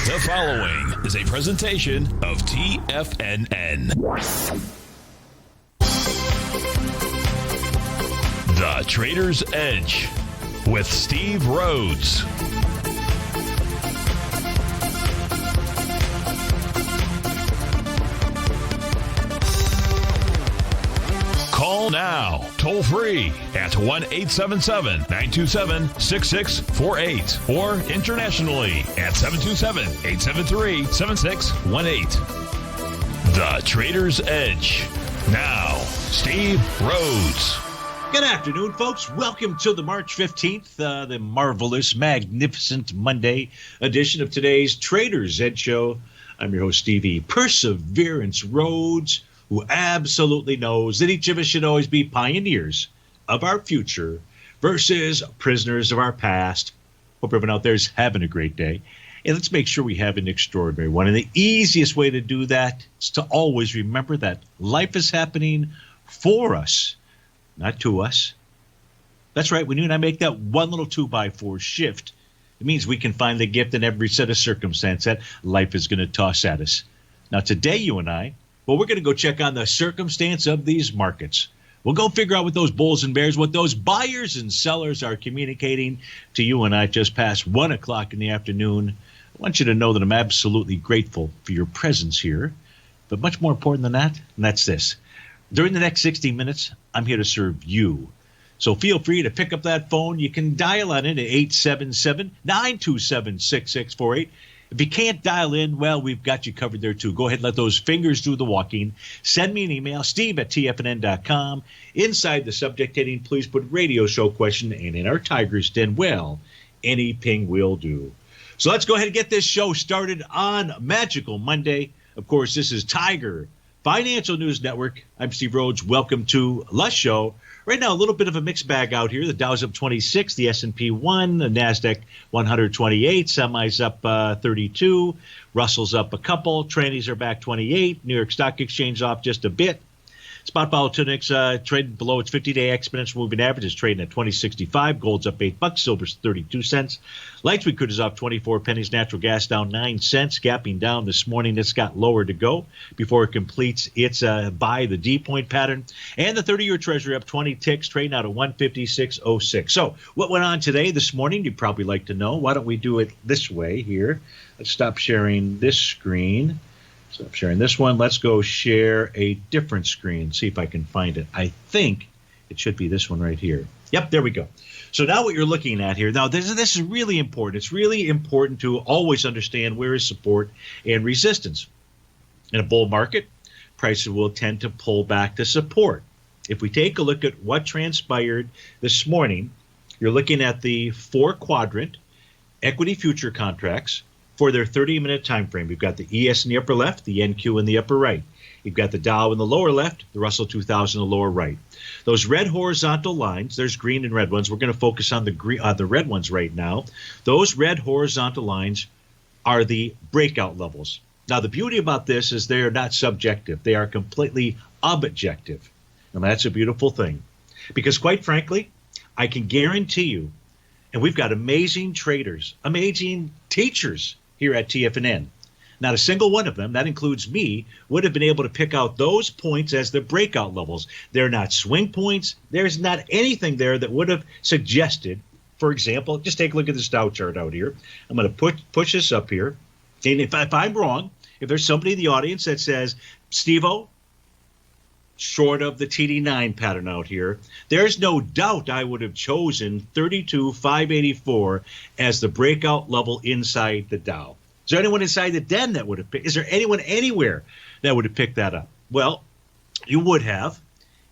The following is a presentation of TFNN. The Trader's Edge with Steve Rhodes. Call now, toll free at 1-877-927-6648 or internationally at 727-873-7618. The Trader's Edge. Now, Steve Rhodes. Good afternoon, folks. Welcome to the March 15th, the marvelous, magnificent Monday edition of today's Trader's Edge Show. I'm your host, Stevie Perseverance Rhodes, who absolutely knows that each of us should always be pioneers of our future versus prisoners of our past. Hope everyone out there is having a great day. And let's make sure we have an extraordinary one. And the easiest way to do that is to always remember that life is happening for us, not to us. That's right. When you and I make that one little 2x4 shift, it means we can find the gift in every set of circumstance that life is going to toss at us. Now, today, you and I, well, we're going to go check on the circumstance of these markets. We'll go figure out what those bulls and bears, what those buyers and sellers are communicating to you and I just past 1 o'clock in the afternoon. I want you to know that I'm absolutely grateful for your presence here. But much more important than that, and that's this. During the next 60 minutes, I'm here to serve you. So feel free to pick up that phone. You can dial on in at 877-927-6648. If you can't dial in, well, we've got you covered there too. Go ahead and let those fingers do the walking. Send me an email, steve@tfnn.com. Inside the subject heading, please put radio show question, and in our Tiger's Den, well, any ping will do. So let's go ahead and get this show started on Magical Monday. Of course, this is Tiger Financial News Network. I'm Steve Rhodes. Welcome to the show. Right now, a little bit of a mixed bag out here. The Dow's up 26, the S&P 1, the NASDAQ 128, semis up 32, Russell's up a couple, trannies are back 28, New York Stock Exchange off just a bit. Spot volatility trading below its 50-day exponential moving average is trading at 20.65. Gold's up $8, silver's 32 cents. Light sweet crude is off 24 pennies. Natural gas down 9 cents, gapping down this morning. It's got lower to go before it completes its buy the D point pattern. And the 30-year Treasury up 20 ticks, trading out at 156.06. So what went on today, this morning? You'd probably like to know. Why don't we do it this way here? Let's stop sharing this screen. So I'm sharing this one. Let's go share a different screen, see if I can find it. I think it should be this one right here. Yep, there we go. So now what you're looking at here, now this is really important. It's really important to always understand where is support and resistance. In a bull market, prices will tend to pull back to support. If we take a look at what transpired this morning, you're looking at the 4-quadrant equity future contracts for their 30-minute time frame. We've got the ES in the upper left, the NQ in the upper right. You've got the Dow in the lower left, the Russell 2000 in the lower right. Those red horizontal lines, there's green and red ones. We're going to focus on the red ones right now. Those red horizontal lines are the breakout levels. Now, the beauty about this is they are not subjective. They are completely objective. And that's a beautiful thing. Because quite frankly, I can guarantee you, and we've got amazing traders, amazing teachers here at TFNN. Not a single one of them, that includes me, would have been able to pick out those points as the breakout levels. They're not swing points. There's not anything there that would have suggested, for example, just take a look at this Dow chart out here. I'm going to push this up here. And if I'm wrong, if there's somebody in the audience that says, Steve-O, short of the TD9 pattern out here, there's no doubt I would have chosen 32,584 as the breakout level inside the Dow. Is there anyone inside the den that would have picked? Is there anyone anywhere that would have picked that up? Well, you would have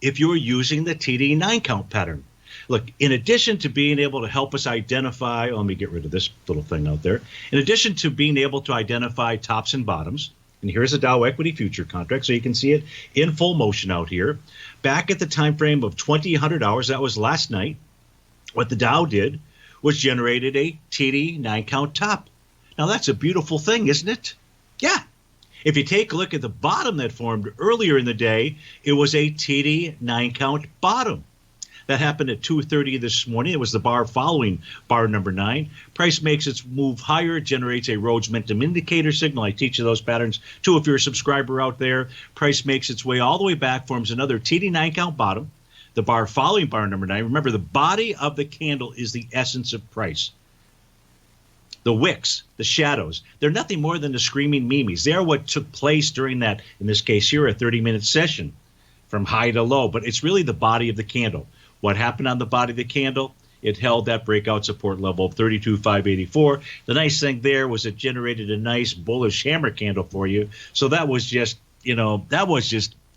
if you were using the TD9 count pattern. Look, in addition to being able to help us identify, let me get rid of this little thing out there. In addition to being able to identify tops and bottoms, and here's a Dow equity future contract, so you can see it in full motion out here. Back at the time frame of 2,000 hours, that was last night, what the Dow did was generated a TD9 count top. Now, that's a beautiful thing, isn't it? Yeah. If you take a look at the bottom that formed earlier in the day, it was a TD9 count bottom. That happened at 2:30 this morning. It was the bar following bar number 9. Price makes its move higher, generates a Rhodes momentum indicator signal. I teach you those patterns too if you're a subscriber out there. Price makes its way all the way back, forms another TD9 count bottom. The bar following bar number 9. Remember, the body of the candle is the essence of price. The wicks, the shadows, they're nothing more than the screaming memes. They're what took place during that, in this case here, a 30-minute session from high to low. But it's really the body of the candle. What happened on the body of the candle? It held that breakout support level of 32,584. The nice thing there was it generated a nice bullish hammer candle for you. So that was just,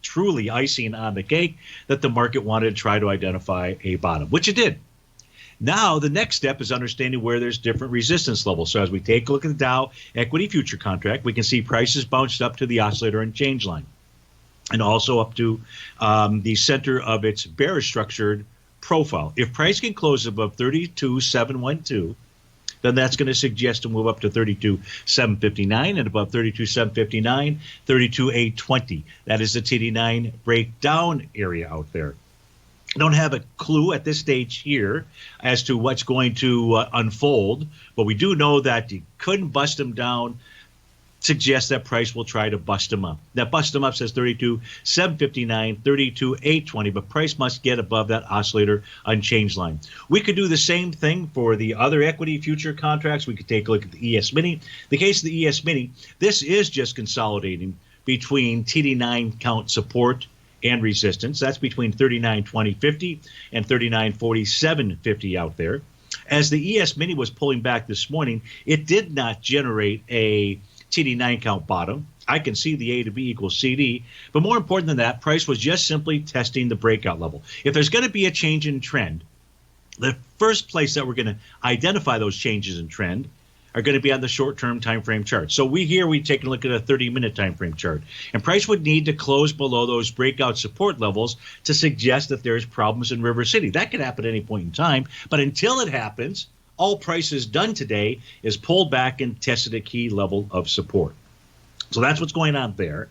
truly icing on the cake that the market wanted to try to identify a bottom, which it did. Now, the next step is understanding where there's different resistance levels. So as we take a look at the Dow equity future contract, we can see prices bounced up to the oscillator and change line and also up to the center of its bearish structured profile. If price can close above 32,712, then that's going to suggest to move up to 32,759 and above 32,759, 32,820. That is the TD9 breakdown area out there. Don't have a clue at this stage here as to what's going to unfold, but we do know that you couldn't bust them down, suggests that price will try to bust them up. That bust them up says 32,759, 32,820, but price must get above that oscillator unchanged line. We could do the same thing for the other equity future contracts. We could take a look at the ES Mini. The case of the ES Mini, this is just consolidating between TD9 count support and resistance. That's between 39.2050 and 39.4750 out there. As the ES Mini was pulling back this morning, it did not generate a TD9 count bottom. I can see the A to B equals CD, but more important than that, price was just simply testing the breakout level. If there's going to be a change in trend, the first place that we're going to identify those changes in trend are going to be on the short-term time frame chart. So we take a look at a 30-minute time frame chart, and price would need to close below those breakout support levels to suggest that there's problems in River City. That could happen at any point in time, but until it happens, all price has done today is pulled back and tested a key level of support. So that's what's going on there.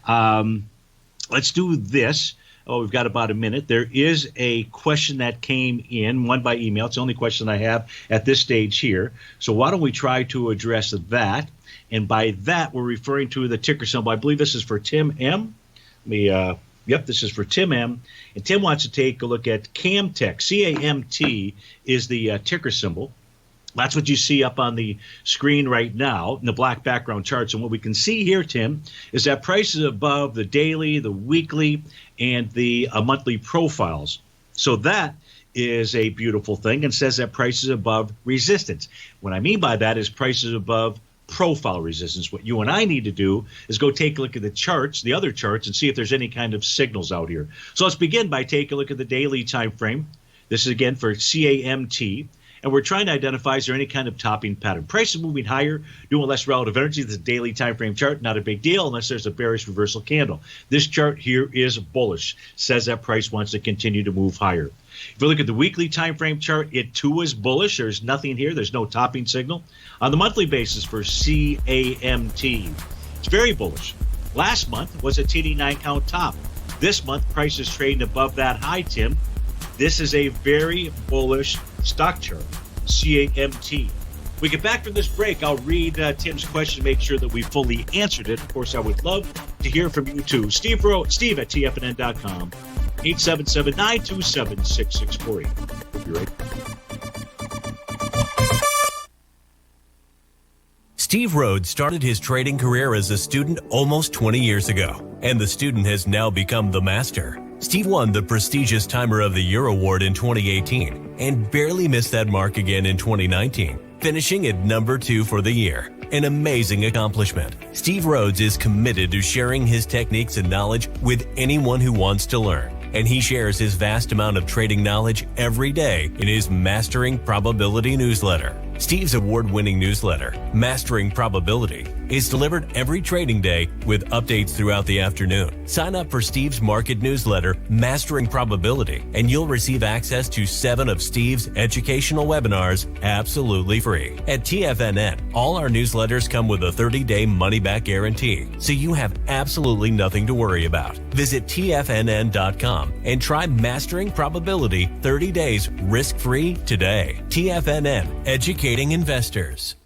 Let's do this. Oh, we've got about a minute. There is a question that came in, one by email. It's the only question I have at this stage here. So why don't we try to address that? And by that, we're referring to the ticker symbol. I believe this is for Tim M. Yep, this is for Tim M. And Tim wants to take a look at CAMT. CAMT is the ticker symbol. That's what you see up on the screen right now in the black background charts. And what we can see here, Tim, is that price is above the daily, the weekly, and the monthly profiles. So that is a beautiful thing and says that price is above resistance. What I mean by that is price is above profile resistance. What you and I need to do is go take a look at the charts, the other charts, and see if there's any kind of signals out here. So let's begin by taking a look at the daily time frame. This is again for CAMT. And we're trying to identify, is there any kind of topping pattern? Price is moving higher, doing less relative energy. This is a daily time frame chart, not a big deal unless there's a bearish reversal candle. This chart here is bullish, says that price wants to continue to move higher. If we look at the weekly time frame chart, it too is bullish. There's nothing here. There's no topping signal. On the monthly basis for CAMT, it's very bullish. Last month was a TD9 count top. This month, price is trading above that high, Tim. This is a very bullish stock chart, CAMT. We get back from this break, I'll read Tim's question to make sure that we fully answered it. Of course, I would love to hear from you too. Steve at TFNN.com, 877-927-6648. We'll be right back. Steve Rhodes started his trading career as a student almost 20 years ago, and the student has now become the master. Steve won the prestigious Timer of the Year award in 2018 and barely missed that mark again in 2019, finishing at number 2 for the year. An amazing accomplishment. Steve Rhodes is committed to sharing his techniques and knowledge with anyone who wants to learn, and he shares his vast amount of trading knowledge every day in his Mastering Probability newsletter. Steve's award-winning newsletter, Mastering Probability, is delivered every trading day with updates throughout the afternoon. Sign up for Steve's market newsletter, Mastering Probability, and you'll receive access to 7 of Steve's educational webinars absolutely free. At TFNN, all our newsletters come with a 30-day money-back guarantee, so you have absolutely nothing to worry about. Visit TFNN.com and try Mastering Probability 30 days risk-free today. TFNN, educating investors.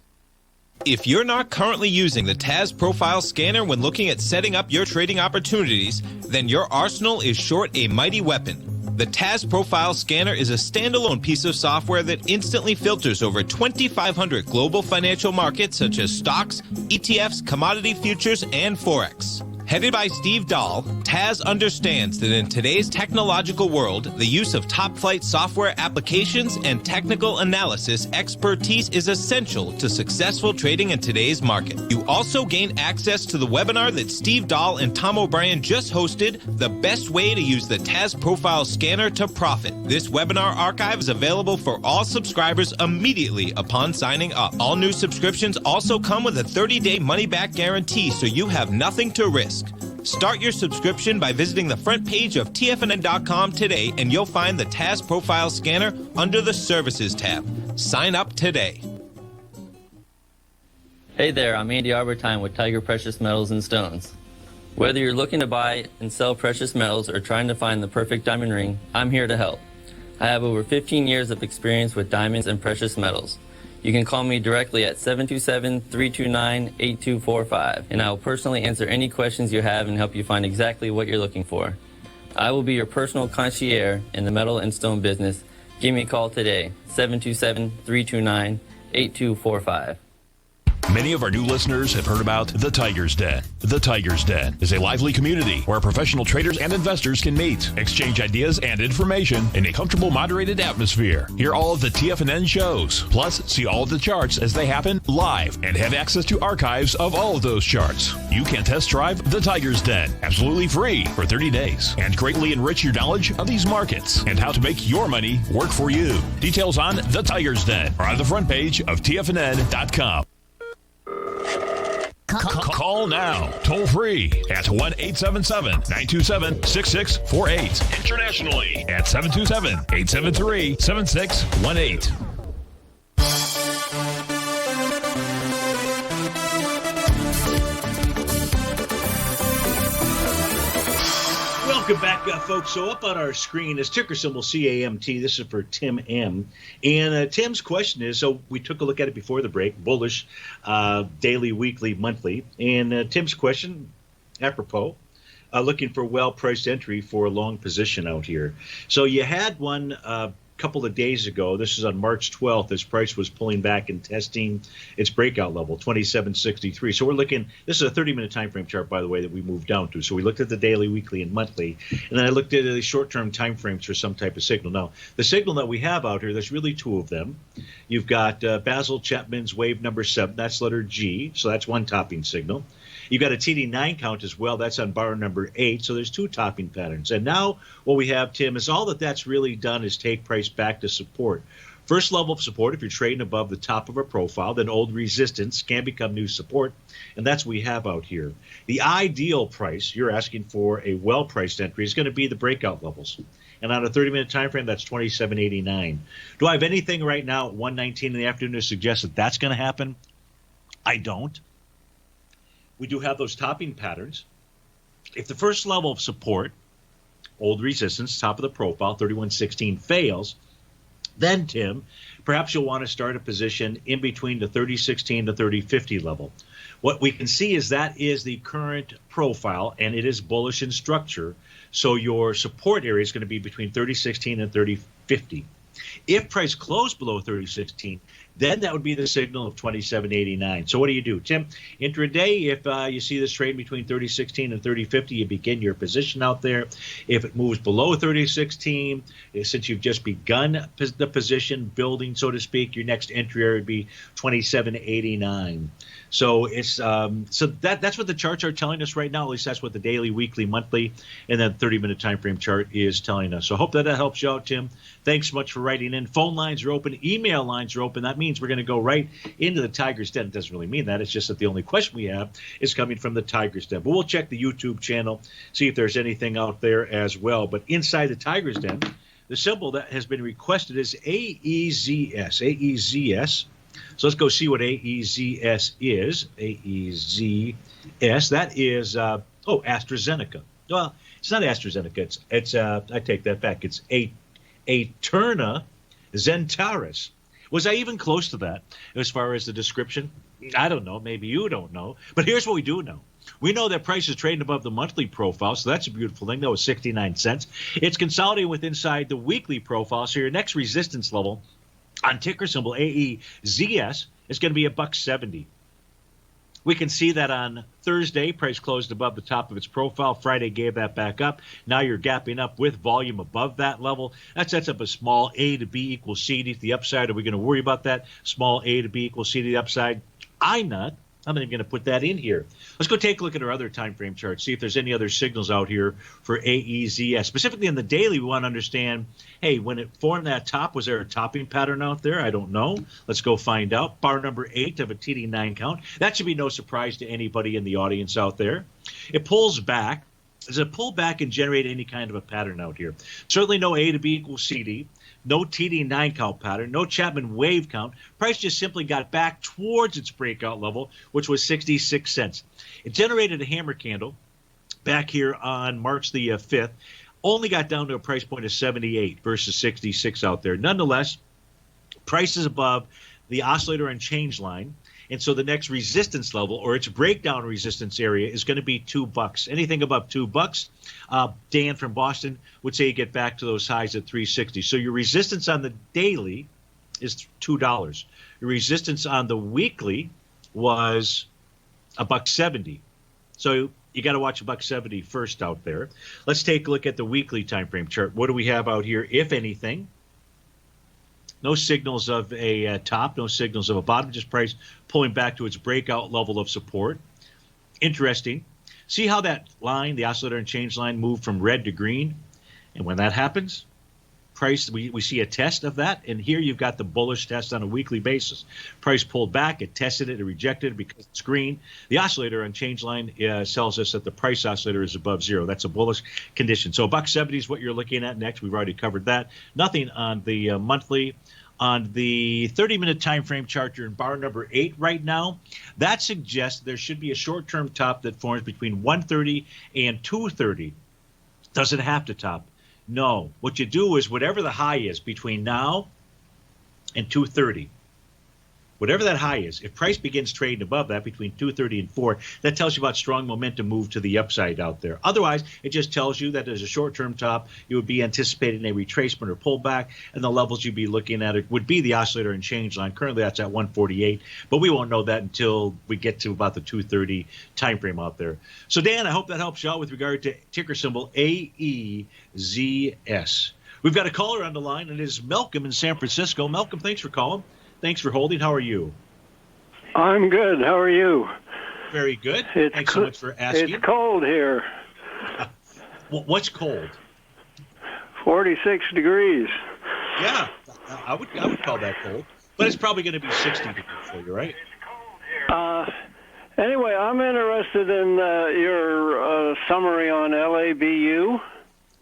If you're not currently using the TAS Profile Scanner when looking at setting up your trading opportunities, then your arsenal is short a mighty weapon. The TAS Profile Scanner is a standalone piece of software that instantly filters over 2,500 global financial markets such as stocks, ETFs, commodity futures, and Forex. Headed by Steve Dahl, TAS understands that in today's technological world, the use of top-flight software applications and technical analysis expertise is essential to successful trading in today's market. You also gain access to the webinar that Steve Dahl and Tom O'Brien just hosted, The Best Way to Use the TAS Profile Scanner to Profit. This webinar archive is available for all subscribers immediately upon signing up. All new subscriptions also come with a 30-day money-back guarantee, so you have nothing to risk. Start your subscription by visiting the front page of TFNN.com today, and you'll find the TAS Profile Scanner under the Services tab. Sign up today. Hey there, I'm Andy Arbertine with Tiger Precious Metals and Stones. Whether you're looking to buy and sell precious metals or trying to find the perfect diamond ring, I'm here to help. I have over 15 years of experience with diamonds and precious metals. You can call me directly at 727-329-8245, and I will personally answer any questions you have and help you find exactly what you're looking for. I will be your personal concierge in the metal and stone business. Give me a call today, 727-329-8245. Many of our new listeners have heard about The Tiger's Den. The Tiger's Den is a lively community where professional traders and investors can meet, exchange ideas and information in a comfortable, moderated atmosphere. Hear all of the TFNN shows, plus see all of the charts as they happen live and have access to archives of all of those charts. You can test drive The Tiger's Den absolutely free for 30 days and greatly enrich your knowledge of these markets and how to make your money work for you. Details on The Tiger's Den are on the front page of TFNN.com. Call now, toll free at 1-877-927-6648. Internationally at 727-873-7618. Welcome back, folks. So up on our screen is ticker symbol CAMT. This is for Tim M. And Tim's question is, so we took a look at it before the break, bullish, daily, weekly, monthly. And Tim's question, apropos, looking for well-priced entry for a long position out here. So you had one couple of days ago. This is on March 12th. This price was pulling back and testing its breakout level, 27.63. So we're looking, this is a 30-minute time frame chart, by the way, that we moved down to. So we looked at the daily, weekly, and monthly, and then I looked at the short-term time frames for some type of signal. Now, the signal that we have out here, there's really two of them. You've got Basil Chapman's wave number 7. That's letter G, so that's one topping signal. You've got a TD9 count as well. That's on bar number 8. So there's two topping patterns. And now what we have, Tim, is all that's really done is take price back to support. First level of support, if you're trading above the top of a profile, then old resistance can become new support. And that's what we have out here. The ideal price, you're asking for a well-priced entry, is going to be the breakout levels. And on a 30-minute time frame, that's 27.89. Do I have anything right now at 1:19 in the afternoon to suggest that that's going to happen? I don't. We do have those topping patterns. If the first level of support, old resistance, top of the profile, 31.16 fails, then, Tim, perhaps you'll want to start a position in between the 30.16 to 30.50 level. What we can see is that is the current profile, and it is bullish in structure. So your support area is going to be between 30.16 and 30.50. If price closed below 30.16, then that would be the signal of 27.89. So what do you do, Tim? Intraday, if you see this trade between 30.16 and 30.50, you begin your position out there. If it moves below 30.16, since you've just begun the position building, so to speak, your next entry area would be 27.89. So it's that's what the charts are telling us right now. At least that's what the daily, weekly, monthly, and then 30-minute time frame chart is telling us. So I hope that helps you out, Tim. Thanks so much for writing in. Phone lines are open. Email lines are open. That means means we're going to go right into the Tiger's Den. It doesn't really mean that. It's just that the only question we have is coming from the Tiger's Den. But we'll check the YouTube channel, see if there's anything out there as well. But inside the Tiger's Den, the symbol that has been requested is AEZS. AEZS. So let's go see what AEZS is. AEZS. That is, AstraZeneca. Well, it's not AstraZeneca. It's I take that back. It's Aeterna Zentaris. Was I even close to that as far as the description? I don't know. Maybe you don't know. But here's what we do know. We know that price is trading above the monthly profile, so that's a beautiful thing. That was 69 cents. It's consolidating with inside the weekly profile, so your next resistance level on ticker symbol AEZS is going to be $1.70. We can see that on Thursday, price closed above the top of its profile. Friday gave that back up. Now you're gapping up with volume above that level. That sets up a small A to B equals C to the upside. Are we going to worry about that? Small A to B equals C to the upside? I'm not. I'm not even going to put that in here. Let's go take a look at our other time frame charts, see if there's any other signals out here for AEZS. Specifically in the daily, we want to understand, hey, when it formed that top, was there a topping pattern out there? I don't know. Let's go find out. Bar number 8 of a TD9 count. That should be no surprise to anybody in the audience out there. It pulls back. Does it pull back and generate any kind of a pattern out here? Certainly no A to B equals CD. No TD9 count pattern, no Chapman wave count. Price just simply got back towards its breakout level, which was 66 cents. It generated a hammer candle back here on March the 5th. Only got down to a price point of 78 versus 66 out there. Nonetheless, price is above the oscillator and change line. And so the next resistance level or its breakdown resistance area is going to be $2. Anything above $2, Dan from Boston would say you get back to those highs at 360. So your resistance on the daily is $2. Your resistance on the weekly was $1.70. So you got to watch $1.70 first out there. Let's take a look at the weekly time frame chart. What do we have out here, if anything? No signals of a top, no signals of a bottom, just price pulling back to its breakout level of support. Interesting. See how that line, the oscillator and change line, moved from red to green? And when that happens, price, we see a test of that. And here you've got the bullish test on a weekly basis. Price pulled back, it tested it, it rejected it because it's green. The oscillator and change line tells us that the price oscillator is above zero. That's a bullish condition. So $1.70 is what you're looking at next. We've already covered that. Nothing on the monthly. On the 30-minute time frame chart, you're in bar number 8 right now. That suggests there should be a short-term top that forms between 130 and 230. Does it have to top? No. What you do is whatever the high is between now and 230, whatever that high is, if price begins trading above that between 230 and 4, that tells you about strong momentum move to the upside out there. Otherwise, it just tells you that as a short-term top, you would be anticipating a retracement or pullback, and the levels you'd be looking at would be the oscillator and change line. Currently, that's at 148, but we won't know that until we get to about the 230 time frame out there. So, Dan, I hope that helps you out with regard to ticker symbol AEZS. We've got a caller on the line, and it is Malcolm in San Francisco. Malcolm, thanks for calling. Thanks for holding. How are you? I'm good. How are you? Very good. Thanks so much for asking. It's cold here. What's cold? 46 degrees. Yeah, I would call that cold. But it's probably going to be 60 degrees for you, right? Anyway, I'm interested in your summary on LABU.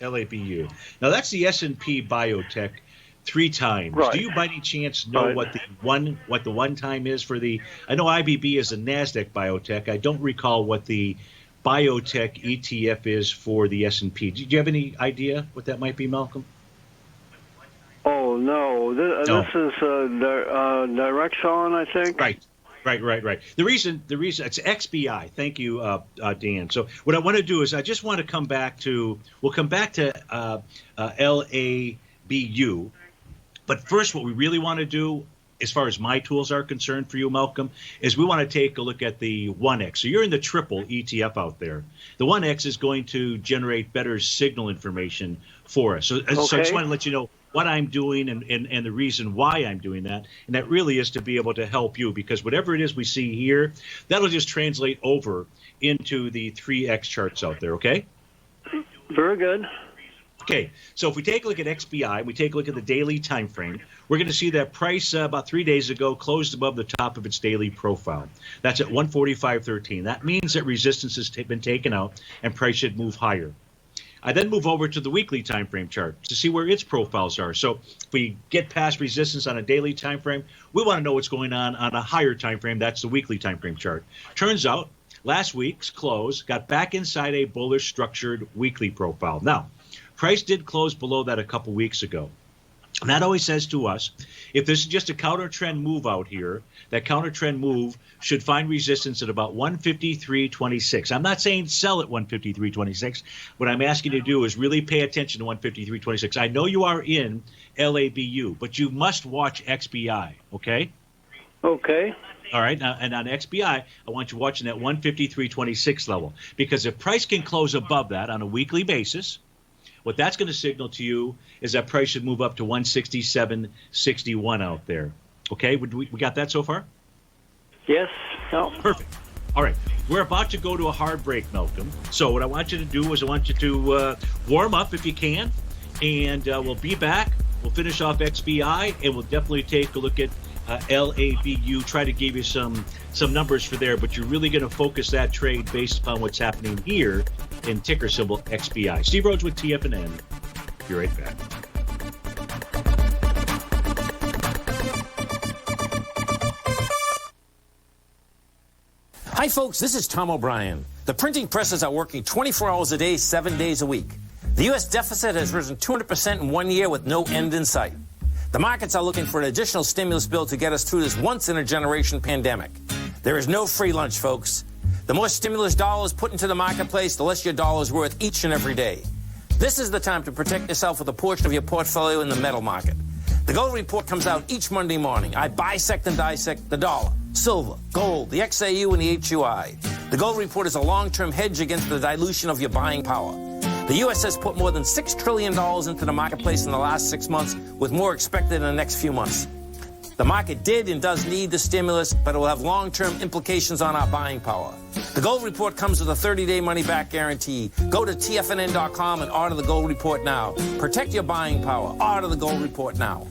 LABU. Now, that's the S&P Biotech 3 times. Right. Do you by any chance know what the one time is for the? I know IBB is a Nasdaq biotech. I don't recall what the biotech ETF is for the S&P. Do you have any idea what that might be, Malcolm? Oh no, this is Direxon, I think. Right. The reason it's XBI. Thank you, Dan. So what I want to do is I just want to come back to LABU. But first, what we really want to do, as far as my tools are concerned for you, Malcolm, is we want to take a look at the 1X. So you're in the triple ETF out there. The 1X is going to generate better signal information for us. So I just want to let you know what I'm doing and the reason why I'm doing that. And that really is to be able to help you, because whatever it is we see here, that'll just translate over into the 3X charts out there, okay? Very good. Okay, so if we take a look at XBI, we take a look at the daily time frame, we're going to see that price about 3 days ago closed above the top of its daily profile. That's at 145.13. That means that resistance has been taken out and price should move higher. I then move over to the weekly time frame chart to see where its profiles are. So if we get past resistance on a daily time frame, we want to know what's going on a higher time frame. That's the weekly time frame chart. Turns out last week's close got back inside a bullish structured weekly profile. Now, price did close below that a couple weeks ago. And that always says to us, if this is just a counter trend move out here, that counter trend move should find resistance at about 153.26. I'm not saying sell at 153.26. What I'm asking you to do is really pay attention to 153.26. I know you are in LABU, but you must watch XBI, okay? Okay. All right, now, and on XBI, I want you watching that 153.26 level, because if price can close above that on a weekly basis, what that's going to signal to you is that price should move up to 167.61 out there. Okay, we got that so far? Yes. No. Perfect. All right, we're about to go to a hard break, Malcolm. So what I want you to do is I want you to warm up if you can, and we'll be back. We'll finish off XBI, and we'll definitely take a look at LABU, try to give you some numbers for there, but you're really going to focus that trade based upon what's happening here in ticker symbol XBI. Steve Rhodes with TFNN. Be right back. Hi, folks. This is Tom O'Brien. The printing presses are working 24 hours a day, 7 days a week. The U.S. deficit has risen 200% in 1 year with no end in sight. The markets are looking for an additional stimulus bill to get us through this once-in-a-generation pandemic. There is no free lunch, folks. The more stimulus dollars put into the marketplace, the less your dollar is worth each and every day. This is the time to protect yourself with a portion of your portfolio in the metal market. The Gold Report comes out each Monday morning. I bisect and dissect the dollar, silver, gold, the XAU, and the HUI. The Gold Report is a long-term hedge against the dilution of your buying power. The U.S. has put more than $6 trillion into the marketplace in the last 6 months, with more expected in the next few months. The market did and does need the stimulus, but it will have long-term implications on our buying power. The Gold Report comes with a 30-day money-back guarantee. Go to TFNN.com and order the Gold Report now. Protect your buying power. Order the Gold Report now.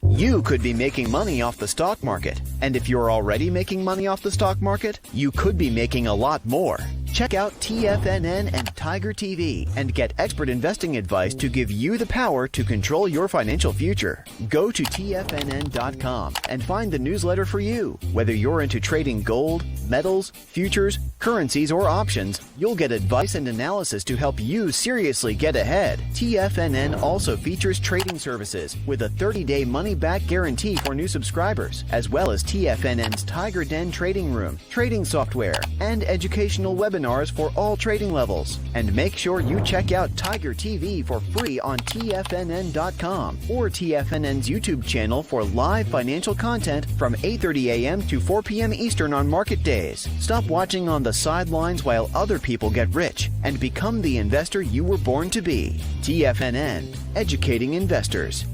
You could be making money off the stock market. And if you're already making money off the stock market, you could be making a lot more. Check out TFNN and Tiger TV and get expert investing advice to give you the power to control your financial future. Go to TFNN.com and find the newsletter for you. Whether you're into trading gold, metals, futures, currencies, or options, you'll get advice and analysis to help you seriously get ahead. TFNN also features trading services with a 30-day money-back guarantee for new subscribers, as well as TFNN's Tiger Den trading room, trading software, and educational webinars for all trading levels. And make sure you check out Tiger TV for free on TFNN.com or TFNN's YouTube channel for live financial content from 8:30 a.m. to 4 p.m. Eastern on market days. Stop watching on the sidelines while other people get rich and become the investor you were born to be. TFNN, educating investors.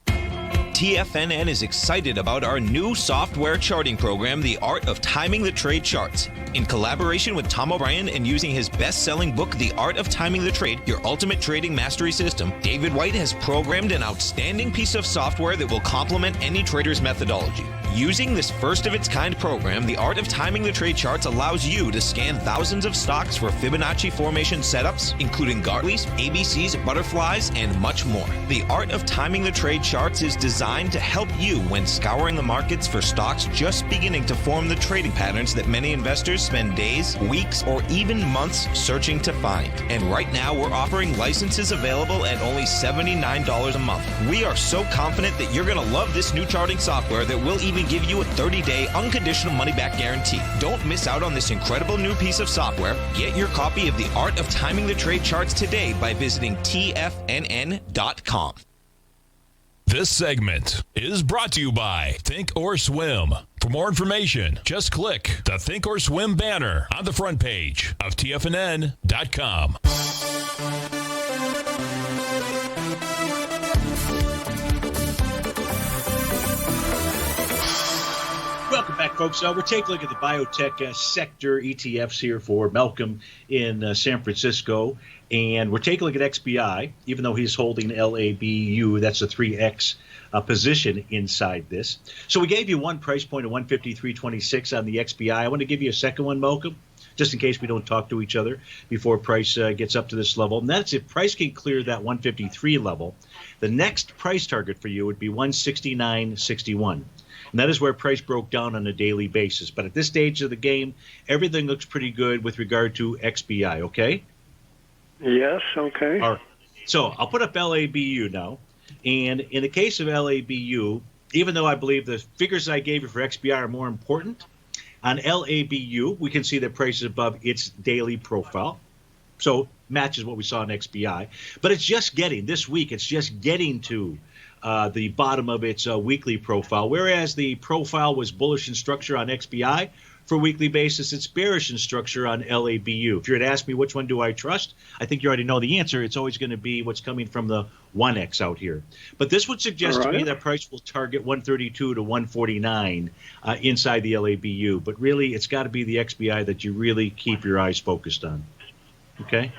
TFNN is excited about our new software charting program, The Art of Timing the Trade Charts. In collaboration with Tom O'Brien and using his best-selling book, The Art of Timing the Trade, Your Ultimate Trading Mastery System, David White has programmed an outstanding piece of software that will complement any trader's methodology. Using this first-of-its-kind program, The Art of Timing the Trade Charts allows you to scan thousands of stocks for Fibonacci formation setups, including Gartleys, ABCs, butterflies, and much more. The Art of Timing the Trade Charts is designed to help you when scouring the markets for stocks just beginning to form the trading patterns that many investors spend days, weeks, or even months searching to find. And right now, we're offering licenses available at only $79 a month. We are so confident that you're going to love this new charting software that will even give you a 30-day unconditional money-back guarantee. Don't miss out on this incredible new piece of software. Get your copy of The Art of Timing the Trade Charts today by visiting TFNN.com. This segment is brought to you by Think or Swim. For more information, just click the Think or Swim banner on the front page of TFNN.com. Welcome back folks, we're taking a look at the biotech sector ETFs here for Malcolm in San Francisco. And we're taking a look at XBI, even though he's holding LABU. That's a 3X position inside this. So we gave you one price point of 153.26 on the XBI. I want to give you a second one, Malcolm, just in case we don't talk to each other before price gets up to this level. And that's if price can clear that 153 level. The next price target for you would be 169.61. And that is where price broke down on a daily basis. But at this stage of the game, everything looks pretty good with regard to XBI, okay? Yes, okay. All right. So I'll put up LABU now. And in the case of LABU, even though I believe the figures I gave you for XBI are more important, on LABU, we can see that price is above its daily profile. So matches what we saw in XBI. But it's just getting, this week, it's just getting to the bottom of its weekly profile. Whereas the profile was bullish in structure on XBI, for a weekly basis, it's bearish in structure on LABU. If you're to ask me which one do I trust, I think you already know the answer. It's always going to be what's coming from the 1X out here. But this would suggest to me that price will target 132 to 149 inside the LABU. But really, it's got to be the XBI that you really keep your eyes focused on. Okay?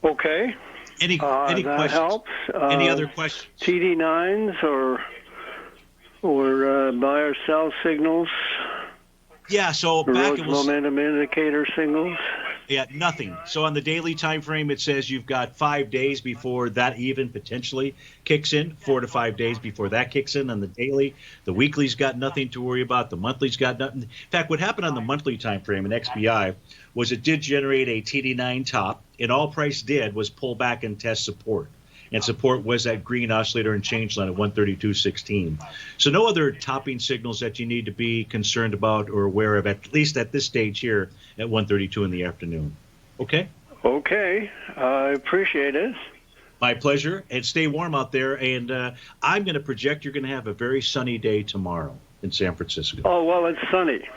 Okay. Any that questions? Helps. Any other questions? TD9s or buy or sell signals? Yeah, so back it was momentum indicator signals. Yeah, nothing. So on the daily time frame, it says you've got 5 days before that even potentially kicks in, 4 to 5 days before that kicks in on the daily. The weekly's got nothing to worry about. The monthly's got nothing. In fact, what happened on the monthly time frame in XBI was it did generate a TD9 top, and all price did was pull back and test support. And support was that green oscillator and change line at 132.16. So no other topping signals that you need to be concerned about or aware of, at least at this stage here at 1:32 in the afternoon. Okay? Okay. I appreciate it. My pleasure. And stay warm out there. And I'm going to project you're going to have a very sunny day tomorrow in San Francisco. Oh, well, it's sunny.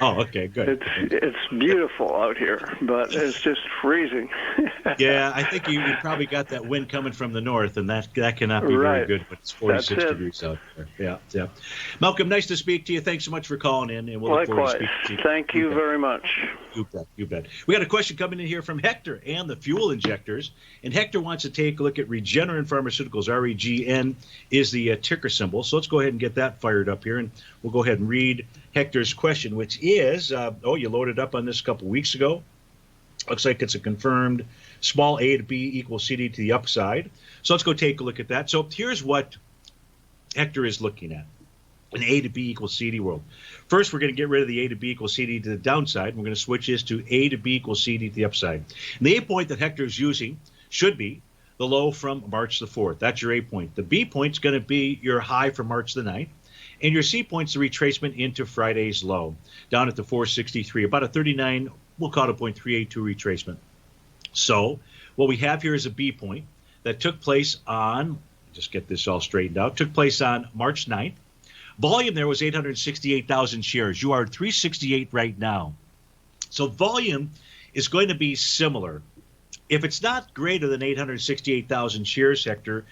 Oh, okay, good. It's beautiful out here, but it's just freezing. Yeah, I think you probably got that wind coming from the north, and that cannot be very good when it's 46 degrees out there. Yeah. Malcolm, nice to speak to you. Thanks so much for calling in, and we'll look forward to speaking to you. Thank you very much. You bet. We got a question coming in here from Hector and the fuel injectors, and Hector wants to take a look at Regenerative Pharmaceuticals. REGN is the ticker symbol, so let's go ahead and get that fired up here, and we'll go ahead and read Hector's question, which is, you loaded up on this a couple weeks ago. Looks like it's a confirmed small A to B equals CD to the upside. So let's go take a look at that. So here's what Hector is looking at. An A to B equals CD world. First, we're going to get rid of the A to B equals CD to the downside. We're going to switch this to A to B equals CD to the upside. And the A point that Hector is using should be the low from March the 4th. That's your A point. The B point is going to be your high from March the 9th. And your C point's the retracement into Friday's low, down at the 463, about a 39, we'll call it a 0.382 retracement. So what we have here is a B point that took place on, just get this all straightened out, took place on March 9th. Volume there was 868,000 shares. You are at 368 right now. So volume is going to be similar. If it's not greater than 868,000 shares, Hector,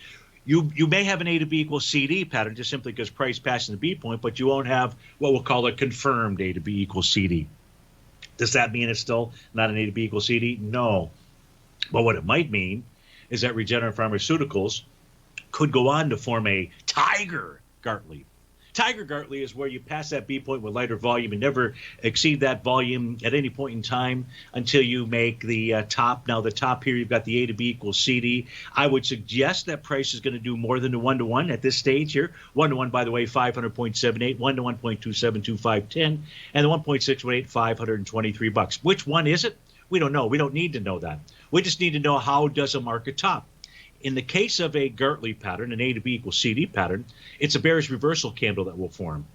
you may have an A to B equals CD pattern just simply because price passing the B point, but you won't have what we'll call a confirmed A to B equals CD. Does that mean it's still not an A to B equals CD? No. But what it might mean is that Regenerative Pharmaceuticals could go on to form a Tiger Gartley. Tiger Gartley is where you pass that B point with lighter volume and never exceed that volume at any point in time until you make the top. Now, the top here, you've got the A to B equals CD. I would suggest that price is going to do more than the 1-to-1 at this stage here. 1-to-1, by the way, 500.78, 1-to-1, 0.272, and the 1.618, $523. Which one is it? We don't know. We don't need to know that. We just need to know how does a market top. In the case of a Gartley pattern, an A to B equals CD pattern, it's a bearish reversal candle that will form.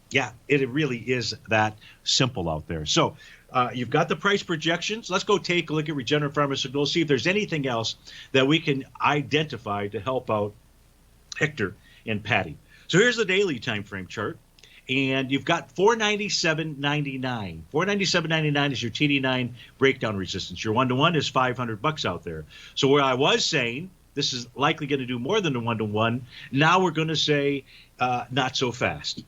Yeah, it really is that simple out there. So you've got the price projections. Let's go take a look at Regenerative Pharmaceuticals, see if there's anything else that we can identify to help out Hector and Patty. So here's the daily time frame chart. And you've got 497.99. 497.99 is your TD9 breakdown resistance. Your 1-to-1 is $500 out there. So where I was saying this is likely going to do more than a 1-to-1, now we're going to say not so fast.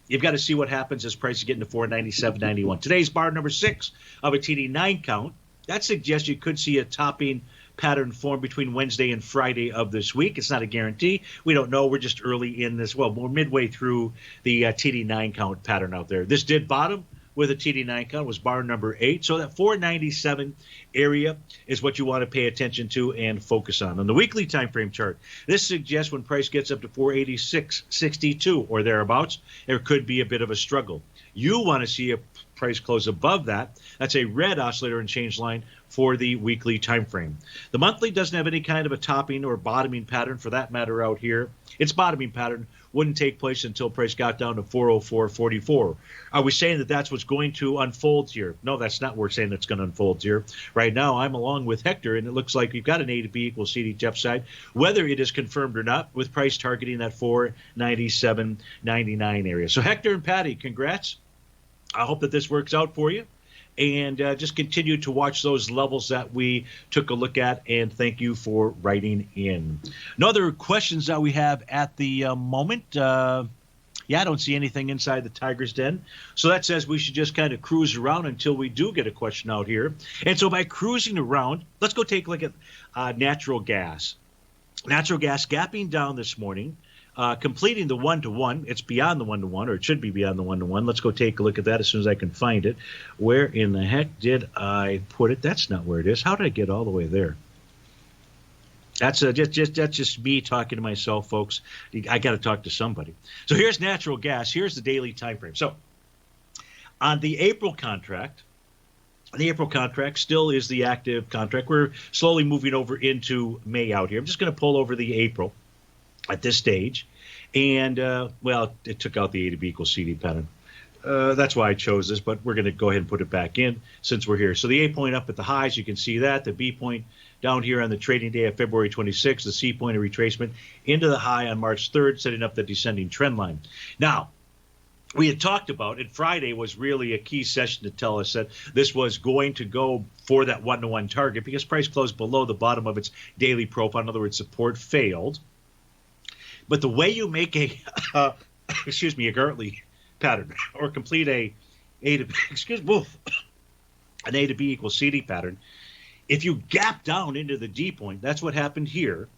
You've got to see what happens as prices get into 497.91. Today's bar number 6 of a TD9 count. That suggests you could see a topping pattern form between Wednesday and Friday of this week. It's not a guarantee. We don't know. We're just early in this. Well, we're midway through the TD9 count pattern out there. This did bottom with a TD9 count, was bar number 8. So that 497 area is what you want to pay attention to and focus on. On the weekly time frame chart, this suggests when price gets up to 486.62 or thereabouts, there could be a bit of a struggle. You want to see a price close above that. That's a red oscillator and change line for the weekly time frame. The monthly doesn't have any kind of a topping or bottoming pattern for that matter out here. Its bottoming pattern wouldn't take place until price got down to 404.44. Are we saying that that's what's going to unfold here? No, that's not what we're saying that's going to unfold here. Right now, I'm along with Hector, and it looks like we've got an A to B equals C to Jeff side, whether it is confirmed or not, with price targeting that 497.99 area. So Hector and Patty, congrats. I hope that this works out for you. And just continue to watch those levels that we took a look at. And thank you for writing in. No other questions that we have at the moment. I don't see anything inside the Tiger's Den. So that says we should just kind of cruise around until we do get a question out here. And so by cruising around, let's go take a look at natural gas. Natural gas gapping down this morning. Completing the 1-to-1. It's beyond the 1-to-1, or it should be beyond the 1-to-1. Let's go take a look at that as soon as I can find it. Where in the heck did I put it? That's not where it is. How did I get all the way there? That's just me talking to myself, folks. I got to talk to somebody. So here's natural gas. Here's the daily time frame. So on the April contract, still is the active contract. We're slowly moving over into May out here. I'm just going to pull over the April at this stage. And, it took out the A to B equals CD pattern. That's why I chose this, but we're going to go ahead and put it back in since we're here. So the A point up at the highs, you can see that. The B point down here on the trading day of February 26th, the C point of retracement into the high on March 3rd, setting up the descending trend line. Now, we had talked about it. Friday was really a key session to tell us that this was going to go for that 1-to-1 target because price closed below the bottom of its daily profile. In other words, support failed. But the way you make a Gartley pattern or complete an A to B equals CD pattern, if you gap down into the D point, that's what happened here.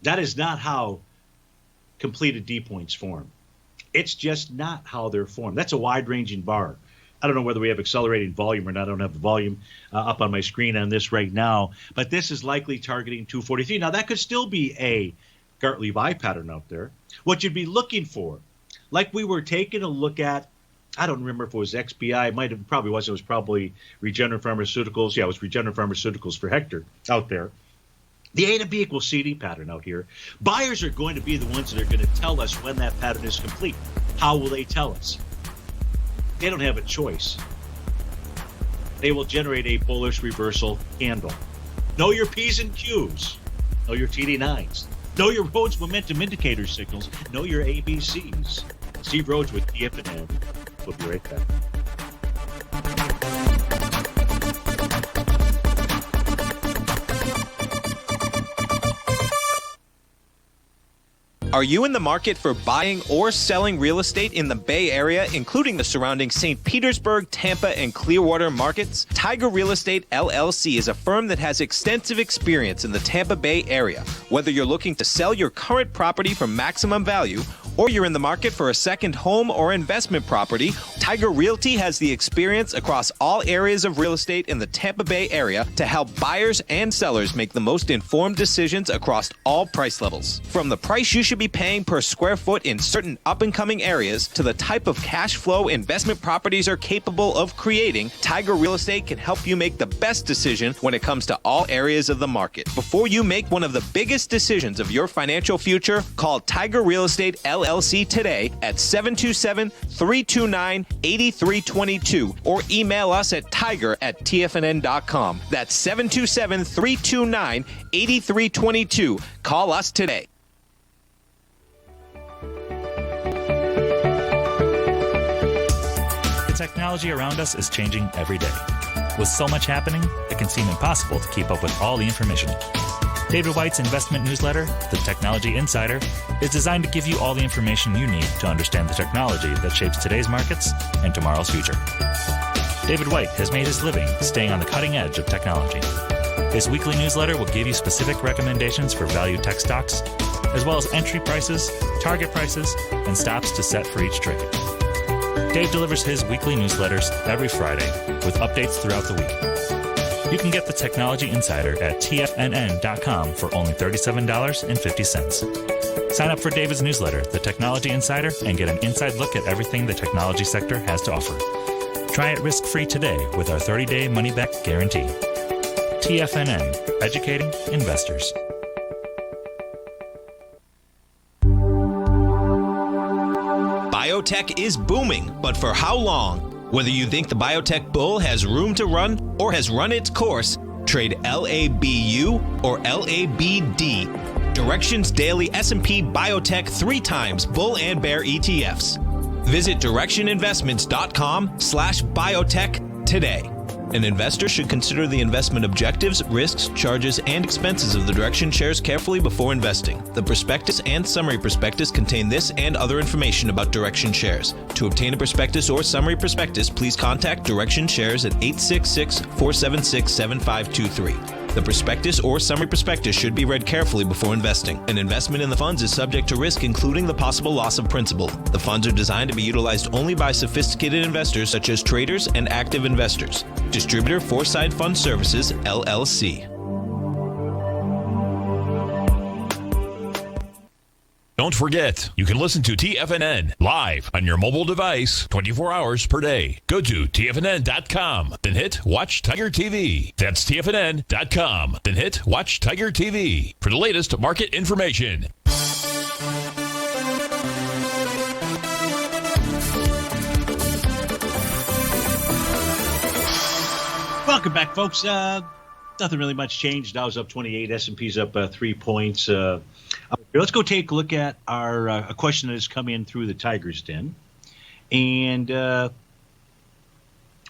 That is not how completed D points form. It's just not how they're formed. That's a wide-ranging bar. I don't know whether we have accelerating volume or not. I don't have the volume up on my screen on this right now. But this is likely targeting 243. Now, that could still be a Gartley buy pattern out there. What you'd be looking for, like we were taking a look at, I don't remember if it was XBI. It was probably Regenerative Pharmaceuticals. Yeah, it was Regenerative Pharmaceuticals for Hector out there. The A to B equals CD pattern out here. Buyers are going to be the ones that are going to tell us when that pattern is complete. How will they tell us? They don't have a choice. They will generate a bullish reversal candle. Know your P's and Q's. Know your TD9s. Know your Rhodes momentum indicator signals. Know your ABCs. Steve Rhodes with TFNN. We'll be right back. Are you in the market for buying or selling real estate in the Bay Area, including the surrounding St. Petersburg, Tampa, and Clearwater markets? Tiger Real Estate LLC is a firm that has extensive experience in the Tampa Bay area. Whether you're looking to sell your current property for maximum value, or you're in the market for a second home or investment property, Tiger Realty has the experience across all areas of real estate in the Tampa Bay area to help buyers and sellers make the most informed decisions across all price levels. From the price you should be paying per square foot in certain up-and-coming areas to the type of cash flow investment properties are capable of creating, Tiger Real Estate can help you make the best decision when it comes to all areas of the market. Before you make one of the biggest decisions of your financial future, call Tiger Real Estate LLC today at 727-329-8322 or email us at tiger@tfnn.com. That's 727-329-8322. Call us today. The technology around us is changing every day. With so much happening, it can seem impossible to keep up with all the information. David White's investment newsletter, The Technology Insider, is designed to give you all the information you need to understand the technology that shapes today's markets and tomorrow's future. David White has made his living staying on the cutting edge of technology. His weekly newsletter will give you specific recommendations for value tech stocks, as well as entry prices, target prices, and stops to set for each trade. Dave delivers his weekly newsletters every Friday with updates throughout the week. You can get the Technology Insider at TFNN.com for only $37.50. Sign up for David's newsletter, The Technology Insider, and get an inside look at everything the technology sector has to offer. Try it risk-free today with our 30-day money-back guarantee. TFNN, educating investors. Biotech is booming, but for how long? Whether you think the biotech bull has room to run or has run its course, trade LABU or LABD. Direction's daily S&P Biotech 3 times bull and bear ETFs. Visit directioninvestments.com/biotech today. An investor should consider the investment objectives, risks, charges, and expenses of the Direction shares carefully before investing. The prospectus and summary prospectus contain this and other information about Direction shares. To obtain a prospectus or summary prospectus, please contact Direction shares at 866-476-7523. The prospectus or summary prospectus should be read carefully before investing. An investment in the funds is subject to risk, including the possible loss of principal. The funds are designed to be utilized only by sophisticated investors such as traders and active investors. Distributor Foreside Fund Services, LLC. Don't forget, you can listen to TFNN live on your mobile device 24 hours per day. Go to TFNN.com, then hit Watch Tiger TV. That's TFNN.com, then hit Watch Tiger TV for the latest market information. Welcome back, folks. Nothing really much changed. Dow's up 28, S&P's up 3 points. Let's go take a look at our a question that has come in through the Tiger's Den. And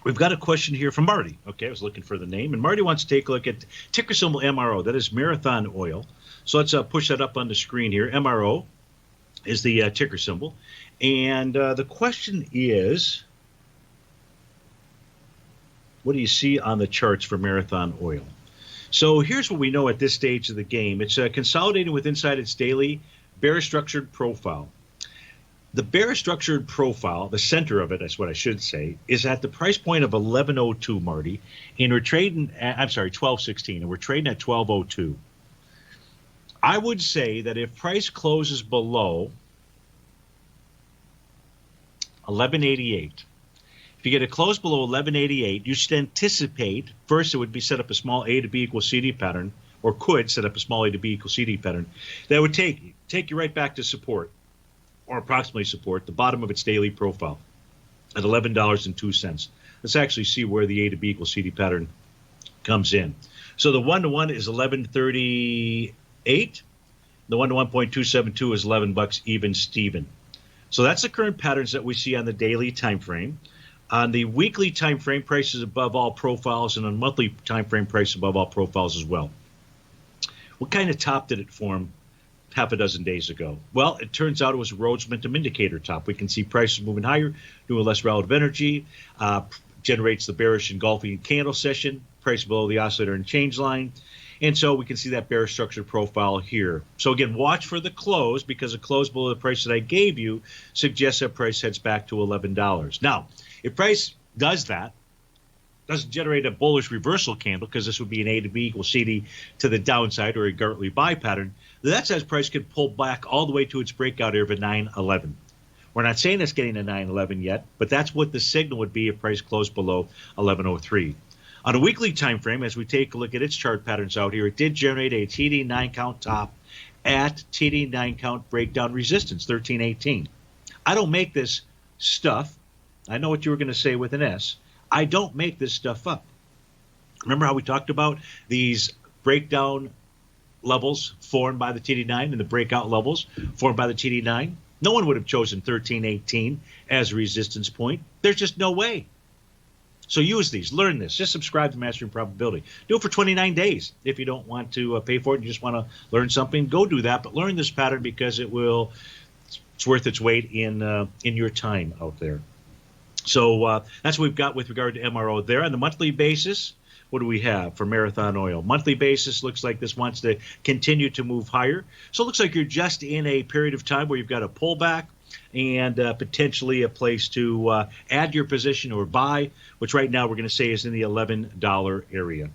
we've got a question here from Marty. Okay, I was looking for the name. And Marty wants to take a look at ticker symbol MRO. That is Marathon Oil. So let's push that up on the screen here. MRO is the ticker symbol. And the question is, what do you see on the charts for Marathon Oil? So here's what we know at this stage of the game. It's consolidating with inside its daily bearish structured profile. The bearish structured profile, the center of it, that's what I should say, is at the price point of 1102, Marty, and we're trading at, 1216, and we're trading at 1202. I would say that if price closes below 1188, if you get a close below 1188, you should anticipate, first it would be set up a small A to B equals CD pattern, or could set up a small A to B equals CD pattern. That would take you right back to support, or approximately support, the bottom of its daily profile at $11.02. Let's actually see where the A to B equals CD pattern comes in. So the 1-to-1 is 1138. The 1-to-1.272 is $11 even Steven. So that's the current patterns that we see on the daily time frame. On the weekly time frame, prices above all profiles, and on monthly time frame, price above all profiles as well. What kind of top did it form half a dozen days ago? Well, it turns out it was a Rhodes momentum indicator top. We can see prices moving higher, doing less relative energy, generates the bearish engulfing candle session, price below the oscillator and change line. And so we can see that bearish structured profile here. So again, watch for the close, because a close below the price that I gave you suggests that price heads back to $11. Now, if price does that, doesn't generate a bullish reversal candle, because this would be an A to B equals CD to the downside, or a Gartley buy pattern, that says price could pull back all the way to its breakout area of a 911. We're not saying it's getting a 911 yet, but that's what the signal would be if price closed below 1103. On a weekly time frame, as we take a look at its chart patterns out here, it did generate a TD9 count top at TD9 count breakdown resistance, 1318. I don't make this stuff. I know what you were going to say with an S. I don't make this stuff up. Remember how we talked about these breakdown levels formed by the TD9 and the breakout levels formed by the TD9? No one would have chosen 1318 as a resistance point. There's just no way. So use these, learn this, just subscribe to Mastering Probability. Do it for 29 days. If you don't want to pay for it and you just want to learn something, go do that. But learn this pattern because it's worth its weight in your time out there. So that's what we've got with regard to MRO there. On the monthly basis, what do we have for Marathon Oil? Monthly basis looks like this wants to continue to move higher. So it looks like you're just in a period of time where you've got a pullback and potentially a place to add your position or buy, which right now we're going to say is in the $11 area.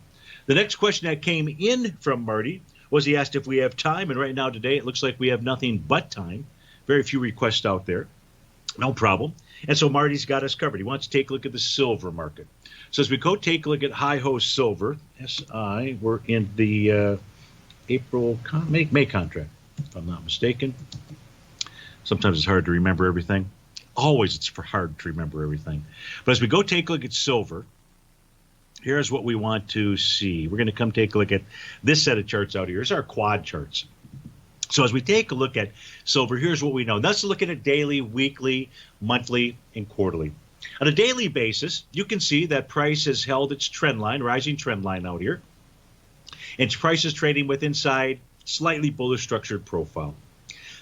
The next question that came in from Marty was he asked if we have time, and right now today it looks like we have nothing but time. Very few requests out there. No problem. And so Marty's got us covered. He wants to take a look at the silver market. So as we go take a look at Hi-Ho Silver, SI, we're in the May contract, if I'm not mistaken. Sometimes it's hard to remember everything. Always it's hard to remember everything. But as we go take a look at silver, here's what we want to see. We're going to come take a look at this set of charts out here. Here's our quad charts. So as we take a look at silver, here's what we know. Let's look at it daily, weekly, monthly, and quarterly. On a daily basis, you can see that price has held its trend line, rising trend line out here. And price is trading with inside slightly bullish structured profile.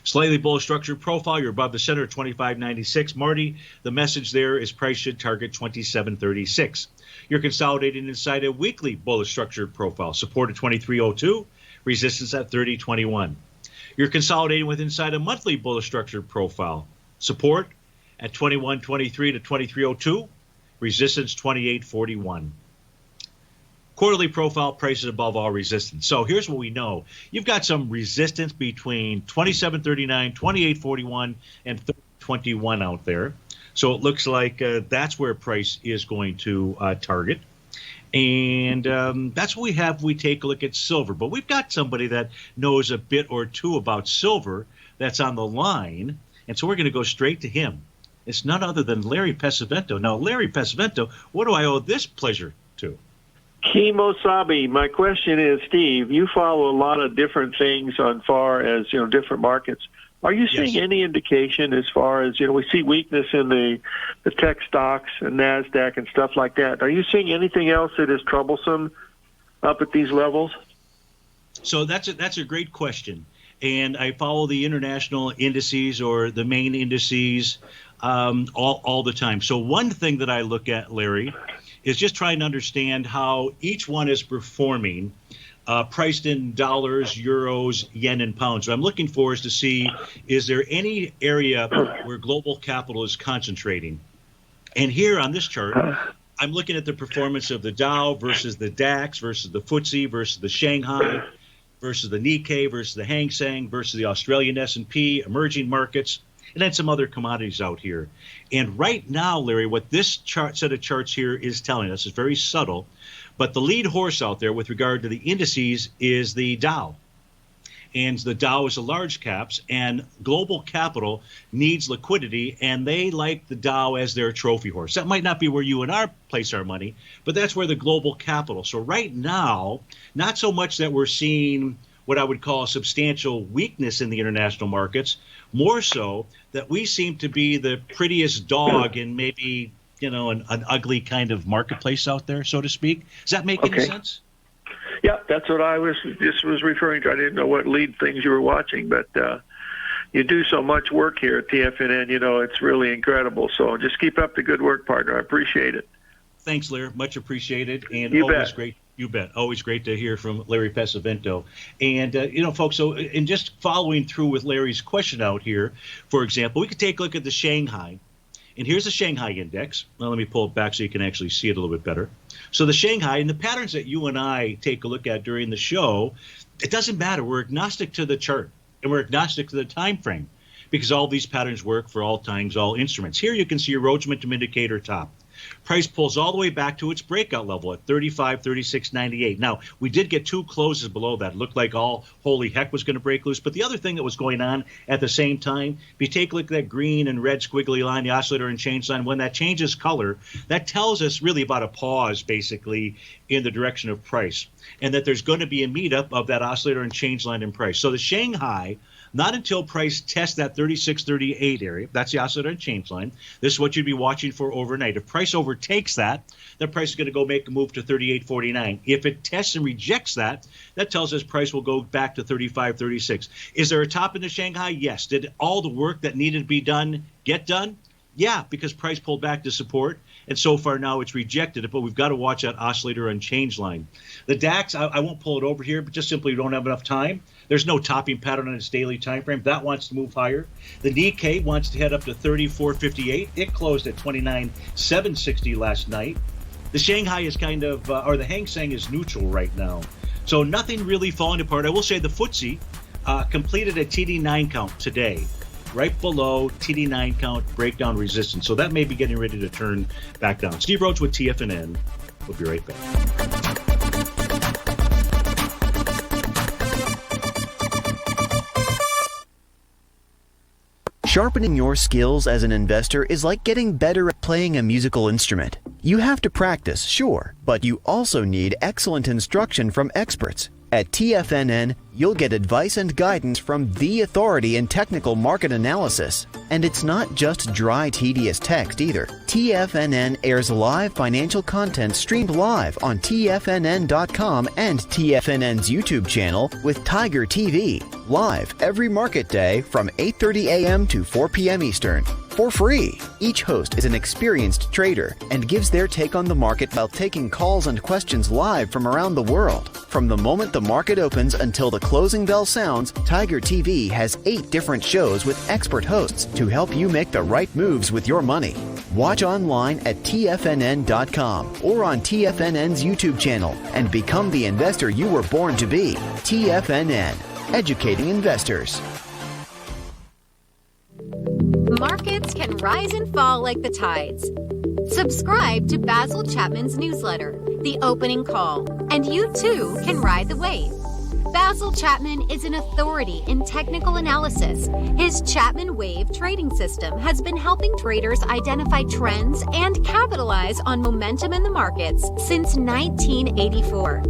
Slightly bullish structured profile, you're above the center at 25.96. Marty, the message there is price should target 27.36. You're consolidating inside a weekly bullish structured profile. Support at 23.02, resistance at 30.21. You're consolidating with inside a monthly bullish structured profile. Support at 21.23 to 23.02, resistance 28.41. Quarterly profile, prices above all resistance. So here's what we know. You've got some resistance between 27.39, 28.41, and 30.21 out there. So it looks like that's where price is going to target. And that's what we have when we take a look at silver. But we've got somebody that knows a bit or two about silver that's on the line. And so we're going to go straight to him. It's none other than Larry Pesavento. Now, Larry Pesavento, what do I owe this pleasure to? Kimosabi, my question is, Steve, you follow a lot of different things on far as, different markets. Are you seeing any indication as far as, we see weakness in the tech stocks and NASDAQ and stuff like that. Are you seeing anything else that is troublesome up at these levels? So that's a great question. And I follow the international indices or the main indices all the time. So one thing that I look at, Larry, is just trying to understand how each one is performing, priced in dollars, euros, yen, and pounds. What I'm looking for is to see, is there any area where global capital is concentrating? And here on this chart, I'm looking at the performance of the Dow versus the DAX versus the FTSE versus the Shanghai versus the Nikkei versus the Hang Seng versus the Australian S&P, emerging markets, and then some other commodities out here. And right now, Larry, what this set of charts here is telling us is very subtle, but the lead horse out there with regard to the indices is the Dow. And the Dow is the large caps, and global capital needs liquidity, and they like the Dow as their trophy horse. That might not be where you and I place our money, but that's where the global capital. So right now, not so much that we're seeing what I would call substantial weakness in the international markets, more so that we seem to be the prettiest dog in maybe, an ugly kind of marketplace out there, so to speak. Does that make any sense? Yeah, that's what I was referring to. I didn't know what lead things you were watching, but you do so much work here at TFNN. It's really incredible. So just keep up the good work, partner. I appreciate it. Thanks, Larry. Much appreciated. And you always bet. Great. You bet. Always great to hear from Larry Pesavento. And, folks, so in just following through with Larry's question out here, for example, we could take a look at the Shanghai. And here's the Shanghai Index. Well, let me pull it back so you can actually see it a little bit better. So the Shanghai and the patterns that you and I take a look at during the show, it doesn't matter. We're agnostic to the chart, and we're agnostic to the time frame because all these patterns work for all times, all instruments. Here you can see your Rhodes Momentum Indicator top. Price pulls all the way back to its breakout level at 35.36.98. Now, we did get two closes below that. It looked like all holy heck was going to break loose. But the other thing that was going on at the same time, if you take a look at that green and red squiggly line, the oscillator and change line, when that changes color, that tells us really about a pause, basically, in the direction of price. And that there's going to be a meetup of that oscillator and change line in price. So the Shanghai Not until price tests that 36.38 area. That's the oscillator change line. This is what you'd be watching for overnight. If price overtakes that, the price is going to go make a move to 38.49. If it tests and rejects that, that tells us price will go back to 35.36. Is there a top in the Shanghai? Yes. Did all the work that needed to be done get done? Yeah, because price pulled back to support, and so far now it's rejected it, but we've got to watch that oscillator and change line. The DAX, I won't pull it over here, but just simply don't have enough time. There's no topping pattern on its daily time frame. That wants to move higher. The Nikkei wants to head up to 34.58. It closed at 29.760 last night. The Shanghai is kind of, or the Hang Seng is neutral right now. So nothing really falling apart. I will say the FTSE completed a TD9 count today, right below TD9 count breakdown resistance. So that may be getting ready to turn back down. Steve Rhodes with TFNN. We'll be right back. Sharpening your skills as an investor is like getting better at playing a musical instrument. You have to practice, sure, but you also need excellent instruction from experts. At TFNN, you'll get advice and guidance from the authority in technical market analysis. And it's not just dry, tedious text either. TFNN airs live financial content streamed live on TFNN.com and TFNN's YouTube channel with Tiger TV, live every market day from 8:30 a.m. to 4 p.m. Eastern. For free. Each host is an experienced trader and gives their take on the market while taking calls and questions live from around the world. From the moment the market opens until the closing bell sounds, Tiger TV has 8 different shows with expert hosts to help you make the right moves with your money. Watch online at TFNN.com or on TFNN's YouTube channel and become the investor you were born to be. TFNN, educating investors. Markets can rise and fall like the tides. Subscribe to Basil Chapman's newsletter, The Opening Call, and you too can ride the wave. Basil Chapman is an authority in technical analysis. His Chapman Wave trading system has been helping traders identify trends and capitalize on momentum in the markets since 1984.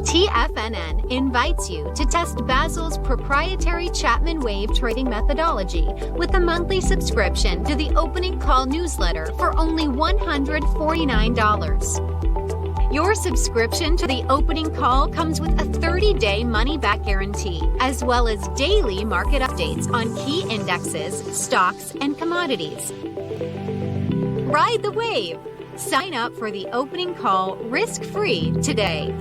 TFNN invites you to test Basil's proprietary Chapman Wave trading methodology with a monthly subscription to the Opening Call newsletter for only $149. Your subscription to the Opening Call comes with a 30-day money-back guarantee, as well as daily market updates on key indexes, stocks, and commodities. Ride the wave! Sign up for the Opening Call risk-free today.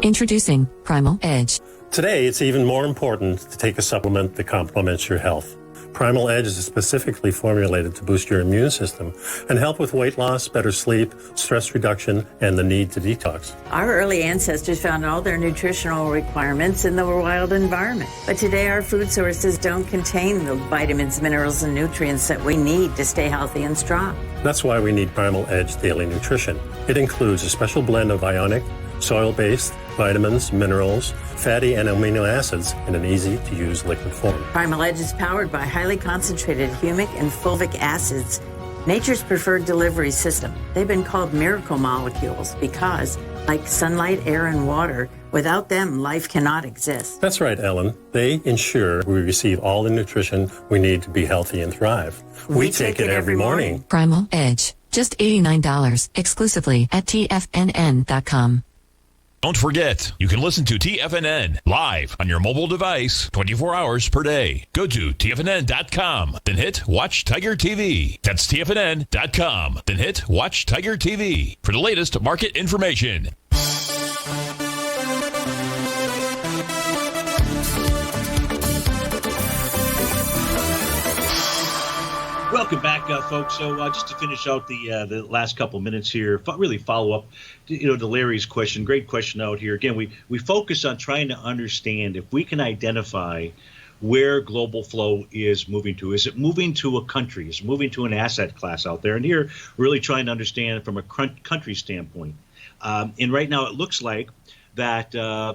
Introducing Primal Edge. Today, it's even more important to take a supplement that complements your health. Primal Edge is specifically formulated to boost your immune system and help with weight loss, better sleep, stress reduction, and the need to detox. Our early ancestors found all their nutritional requirements in the wild environment. But today, our food sources don't contain the vitamins, minerals, and nutrients that we need to stay healthy and strong. That's why we need Primal Edge Daily Nutrition. It includes a special blend of ionic, soil-based, vitamins, minerals, fatty and amino acids in an easy-to-use liquid form. Primal Edge is powered by highly concentrated humic and fulvic acids, nature's preferred delivery system. They've been called miracle molecules because, like sunlight, air, and water, without them, life cannot exist. That's right, Ellen. They ensure we receive all the nutrition we need to be healthy and thrive. We take it every morning. Primal Edge, just $89, exclusively at TFNN.com. Don't forget, you can listen to TFNN live on your mobile device 24 hours per day. Go to TFNN.com, then hit Watch Tiger TV. That's TFNN.com, then hit Watch Tiger TV for the latest market information. Welcome back, folks. So just to finish out the last couple minutes here, really follow up, to Larry's question. Great question out here. Again, we focus on trying to understand if we can identify where global flow is moving to. Is it moving to a country? Is it moving to an asset class out there? And here, really trying to understand from a country standpoint. And right now, it looks like that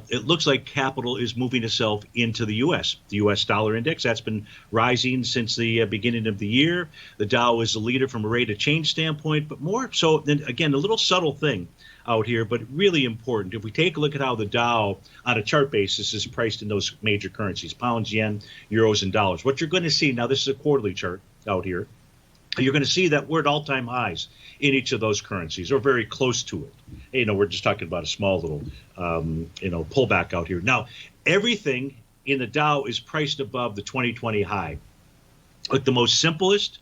it looks like capital is moving itself into the U.S. The U.S. dollar index, that's been rising since the beginning of the year. The Dow is the leader from a rate of change standpoint, but more so, then again, a little subtle thing out here, but really important. If we take a look at how the Dow on a chart basis is priced in those major currencies, pounds, yen, euros, and dollars, what you're going to see, now this is a quarterly chart out here, you're going to see that we're at all-time highs in each of those currencies, or very close to it. You know, we're just talking about a small little, pullback out here. Now, everything in the Dow is priced above the 2020 high. But the most simplest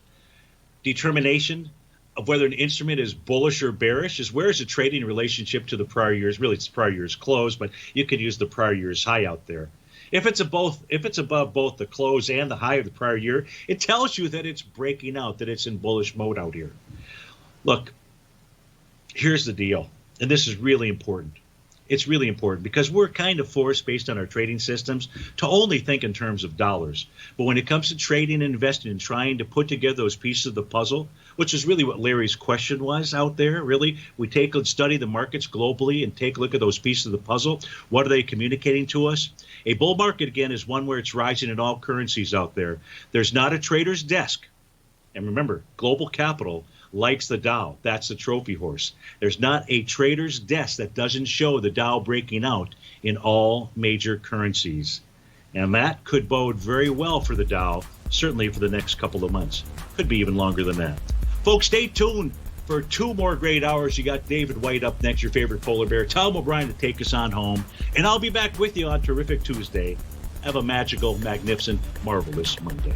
determination of whether an instrument is bullish or bearish is where is the trading relationship to the prior year's. Really, it's the prior year's close, but you could use the prior year's high out there. If it's above both the close and the high of the prior year, it tells you that it's breaking out, that it's in bullish mode out here. Look, here's the deal, and this is really important. It's really important because we're kind of forced, based on our trading systems, to only think in terms of dollars. But when it comes to trading and investing and trying to put together those pieces of the puzzle, which is really what Larry's question was out there, really, we take and study the markets globally and take a look at those pieces of the puzzle. What are they communicating to us? A bull market, again, is one where it's rising in all currencies out there. There's not a trader's desk. And remember, global capital likes the Dow. That's the trophy horse. There's not a trader's desk that doesn't show the Dow breaking out in all major currencies. And that could bode very well for the Dow, certainly for the next couple of months. Could be even longer than that. Folks, stay tuned for 2 more great hours. You got David White up next, your favorite polar bear. Tom O'Brien to take us on home. And I'll be back with you on Terrific Tuesday. Have a magical, magnificent, marvelous Monday.